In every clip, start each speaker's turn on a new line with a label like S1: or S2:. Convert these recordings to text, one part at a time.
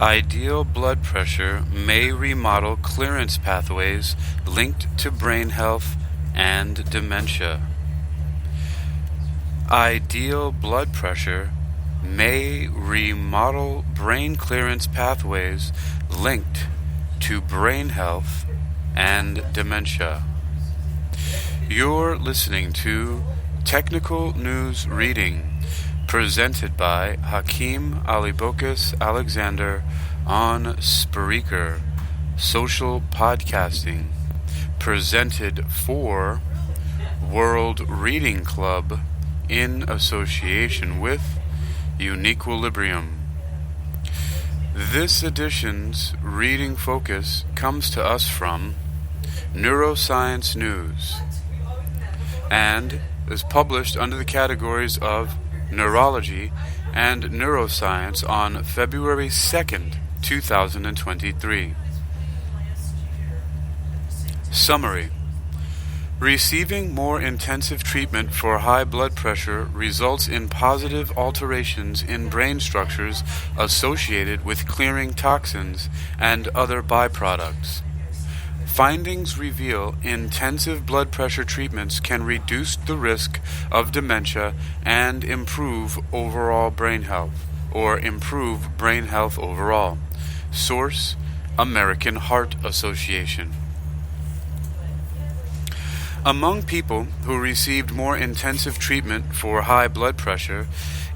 S1: Ideal blood pressure may remodel clearance pathways linked to brain health and dementia. Ideal blood pressure may remodel brain clearance pathways linked to brain health and dementia. You're listening to Technical News Reading, presented by Hakeem Alibokis Alexander on Spreaker, social podcasting, presented for World Reading Club in association with Uniquilibrium. This edition's reading focus comes to us from Neuroscience News and is published under the categories of Neurology and Neuroscience on February 2nd, 2023. Summary. Receiving more intensive treatment for high blood pressure results in positive alterations in brain structures associated with clearing toxins and other byproducts. Findings reveal intensive blood pressure treatments can reduce the risk of dementia and improve overall brain health, or improve brain health overall. Source: American Heart Association. Among people who received more intensive treatment for high blood pressure,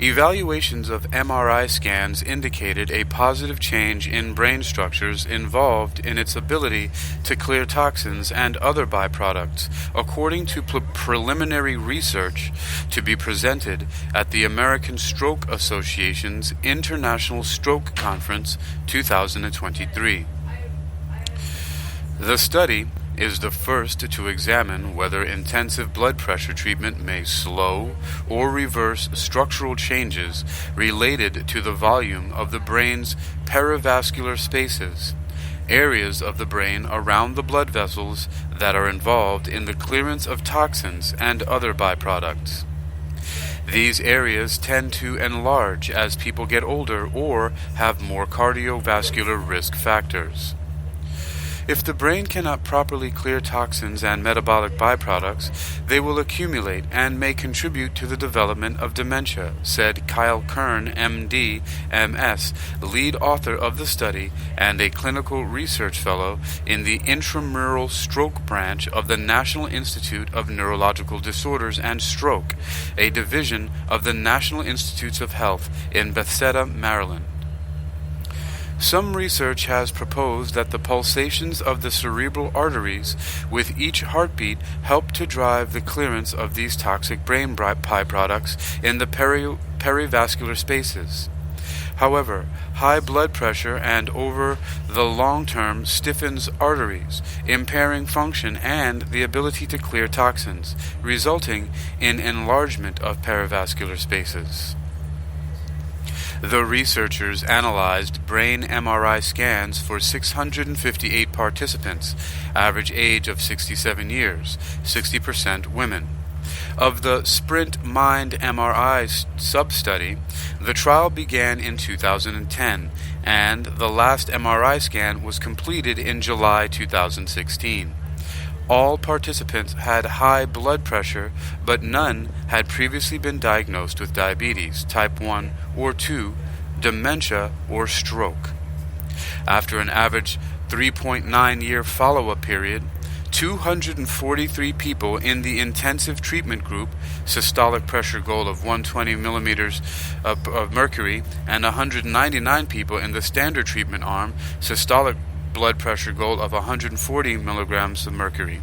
S1: evaluations of MRI scans indicated a positive change in brain structures involved in its ability to clear toxins and other byproducts, according to preliminary research to be presented at the American Stroke Association's International Stroke Conference 2023. The study is the first to examine whether intensive blood pressure treatment may slow or reverse structural changes related to the volume of the brain's perivascular spaces, areas of the brain around the blood vessels that are involved in the clearance of toxins and other byproducts. These areas tend to enlarge as people get older or have more cardiovascular risk factors. If the brain cannot properly clear toxins and metabolic byproducts, they will accumulate and may contribute to the development of dementia, said Kyle Kern, MD, MS, lead author of the study and a clinical research fellow in the intramural stroke branch of the National Institute of Neurological Disorders and Stroke, a division of the National Institutes of Health in Bethesda, Maryland. Some research has proposed that the pulsations of the cerebral arteries with each heartbeat help to drive the clearance of these toxic brain byproducts in the perivascular spaces. However, high blood pressure and over the long term stiffens arteries, impairing function and the ability to clear toxins, resulting in enlargement of perivascular spaces. The researchers analyzed brain MRI scans for 658 participants, average age of 67 years, 60% women. Of the SPRINT Mind MRI sub-study, the trial began in 2010, and the last MRI scan was completed in July 2016. All participants had high blood pressure, but none had previously been diagnosed with diabetes, type 1 or 2, dementia, or stroke. After an average 3.9-year follow-up period, 243 people in the intensive treatment group, systolic pressure goal of 120 millimeters of mercury, and 199 people in the standard treatment arm, systolic blood pressure goal of 140 milligrams of mercury,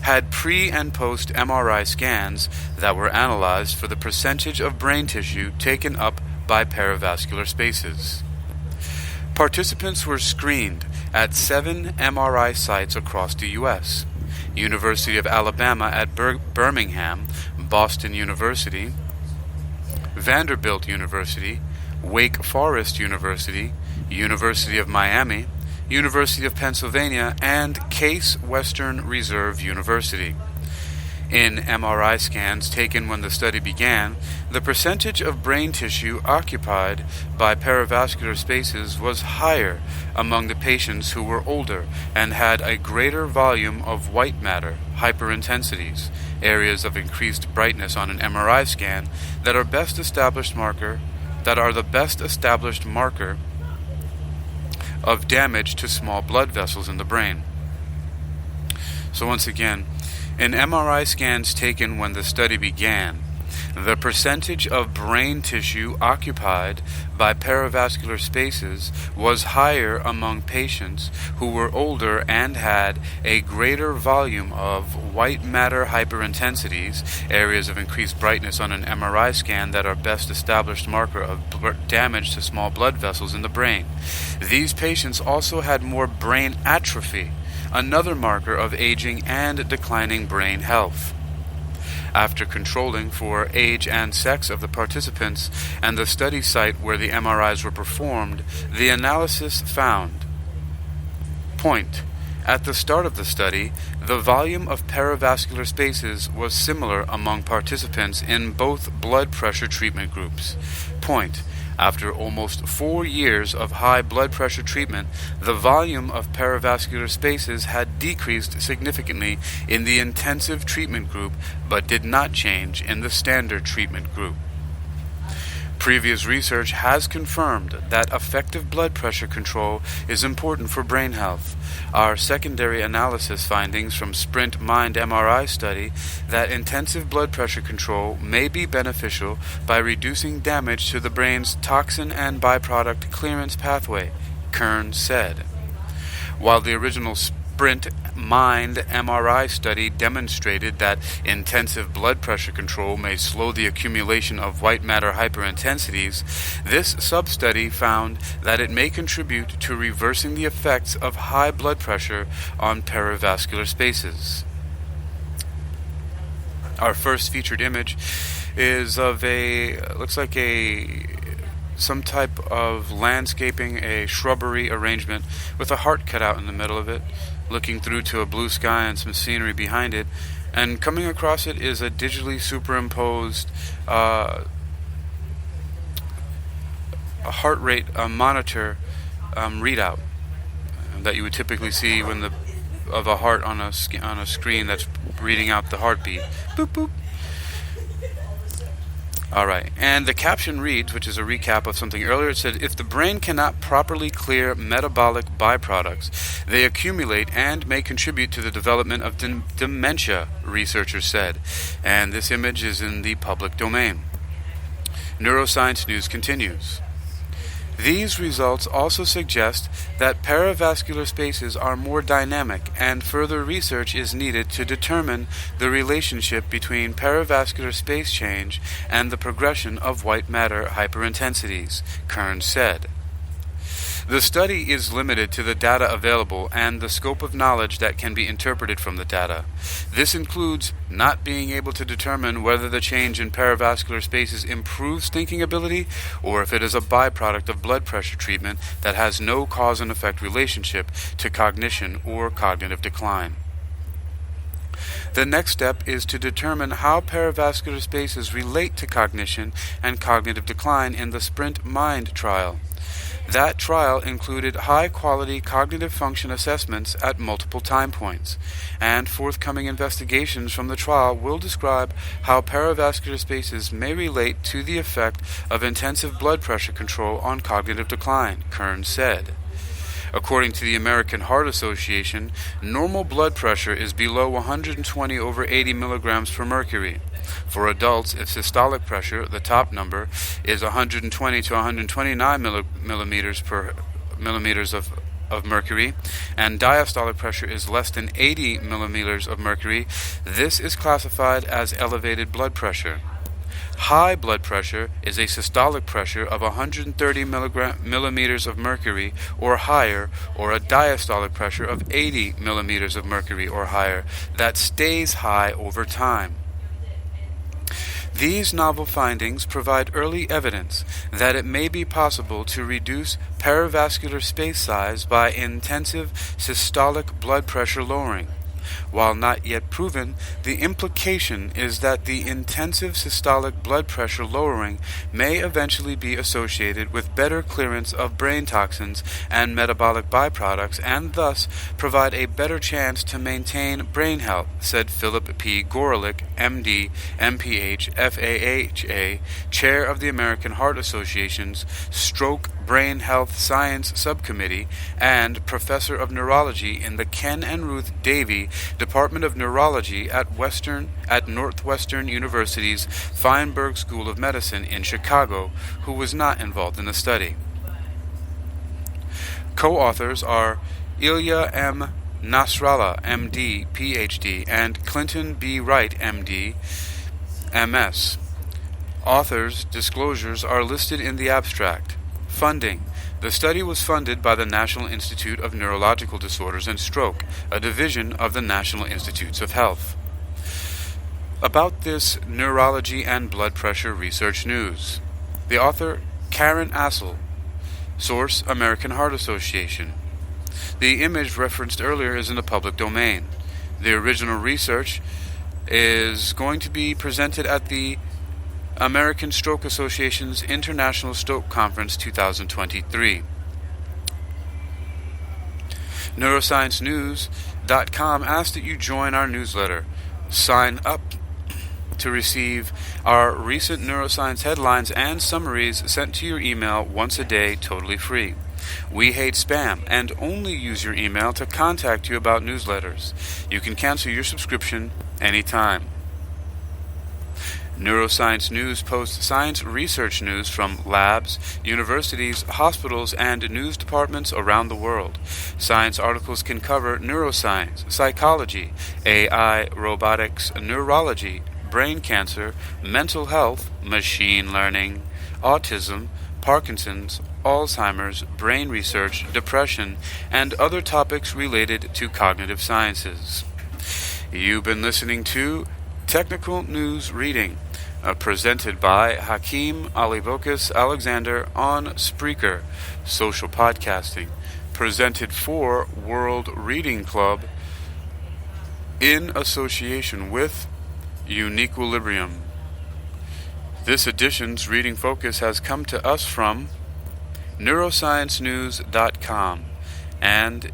S1: had pre- and post-MRI scans that were analyzed for the percentage of brain tissue taken up by perivascular spaces. Participants were screened at 7 MRI sites across the U.S. University of Alabama at Birmingham, Boston University, Vanderbilt University, Wake Forest University, University of Miami, University of Pennsylvania, and Case Western Reserve University. In MRI scans taken when the study began, the percentage of brain tissue occupied by perivascular spaces was higher among the patients who were older and had a greater volume of white matter, hyperintensities, areas of increased brightness on an MRI scan that are the best established marker of damage to small blood vessels in the brain. So once again, in MRI scans taken when the study began, the percentage of brain tissue occupied by perivascular spaces was higher among patients who were older and had a greater volume of white matter hyperintensities, areas of increased brightness on an MRI scan that are best established marker of damage to small blood vessels in the brain. These patients also had more brain atrophy, another marker of aging and declining brain health. After controlling for age and sex of the participants and the study site where the MRIs were performed, the analysis found: Point. At the start of the study, the volume of perivascular spaces was similar among participants in both blood pressure treatment groups. Point. After almost 4 years of high blood pressure treatment, the volume of perivascular spaces had decreased significantly in the intensive treatment group, but did not change in the standard treatment group. Previous research has confirmed that effective blood pressure control is important for brain health. Our secondary analysis findings from Sprint Mind MRI study that intensive blood pressure control may be beneficial by reducing damage to the brain's toxin and byproduct clearance pathway, Kern said. While the original Sprint Mind MRI study demonstrated that intensive blood pressure control may slow the accumulation of white matter hyperintensities, this sub-study found that it may contribute to reversing the effects of high blood pressure on perivascular spaces. Our first featured image is of some type of landscaping, a shrubbery arrangement with a heart cut out in the middle of it, looking through to a blue sky and some scenery behind it, and coming across it is a digitally superimposed a heart rate monitor readout that you would typically see of a heart on a screen that's reading out the heartbeat. Boop boop. Alright, and the caption reads, which is a recap of something earlier. It said, if the brain cannot properly clear metabolic byproducts, they accumulate and may contribute to the development of dementia, researchers said. And this image is in the public domain. Neuroscience News continues. These results also suggest that perivascular spaces are more dynamic, and further research is needed to determine the relationship between perivascular space change and the progression of white matter hyperintensities, Kern said. The study is limited to the data available and the scope of knowledge that can be interpreted from the data. This includes not being able to determine whether the change in perivascular spaces improves thinking ability or if it is a byproduct of blood pressure treatment that has no cause and effect relationship to cognition or cognitive decline. The next step is to determine how perivascular spaces relate to cognition and cognitive decline in the Sprint Mind trial. That trial included high-quality cognitive function assessments at multiple time points, and forthcoming investigations from the trial will describe how perivascular spaces may relate to the effect of intensive blood pressure control on cognitive decline, Kern said. According to the American Heart Association, normal blood pressure is below 120 over 80 milligrams per mercury. For adults, if systolic pressure, the top number, is 120 to 129 millimeters of mercury, and diastolic pressure is less than 80 millimeters of mercury, this is classified as elevated blood pressure. High blood pressure is a systolic pressure of 130 millimeters of mercury or higher, or a diastolic pressure of 80 millimeters of mercury or higher that stays high over time. These novel findings provide early evidence that it may be possible to reduce perivascular space size by intensive systolic blood pressure lowering. While not yet proven, the implication is that the intensive systolic blood pressure lowering may eventually be associated with better clearance of brain toxins and metabolic byproducts, and thus provide a better chance to maintain brain health, said Philip P. Gorelick, MD, MPH, FAHA, Chair of the American Heart Association's Stroke Brain Health Science Subcommittee and Professor of Neurology in the Ken and Ruth Davey Department of Neurology at Northwestern University's Feinberg School of Medicine in Chicago, who was not involved in the study. Co-authors are Ilya M. Nasrallah, MD, PhD, and Clinton B. Wright, MD, MS. Authors' disclosures are listed in the abstract. Funding. The study was funded by the National Institute of Neurological Disorders and Stroke, a division of the National Institutes of Health. About this neurology and blood pressure research news. The author, Karen Assel. Source, American Heart Association. The image referenced earlier is in the public domain. The original research is going to be presented at the American Stroke Association's International Stroke Conference 2023. NeuroscienceNews.com asks that you join our newsletter. Sign up to receive our recent neuroscience headlines and summaries sent to your email once a day, totally free. We hate spam and only use your email to contact you about newsletters. You can cancel your subscription anytime. Neuroscience News posts science research news from labs, universities, hospitals, and news departments around the world. Science articles can cover neuroscience, psychology, AI, robotics, neurology, brain cancer, mental health, machine learning, autism, Parkinson's, Alzheimer's, brain research, depression, and other topics related to cognitive sciences. You've been listening to Technical News Reading, presented by Hakeem Alibokis Alexander on Spreaker, social podcasting, presented for World Reading Club in association with Uniquilibrium. This edition's reading focus has come to us from neurosciencenews.com, and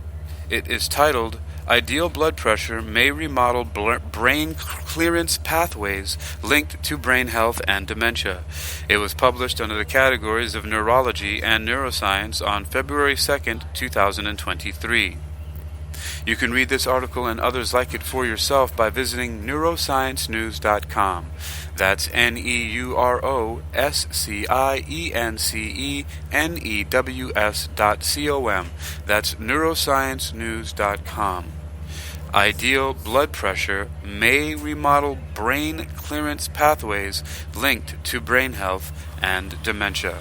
S1: it is titled Ideal Blood Pressure May Remodel Brain Clearance Pathways Linked to Brain Health and Dementia. It was published under the categories of Neurology and Neuroscience on February 2nd, 2023. You can read this article and others like it for yourself by visiting neurosciencenews.com. That's neurosciencenews.com. That's neurosciencenews.com. Ideal blood pressure may remodel brain clearance pathways linked to brain health and dementia.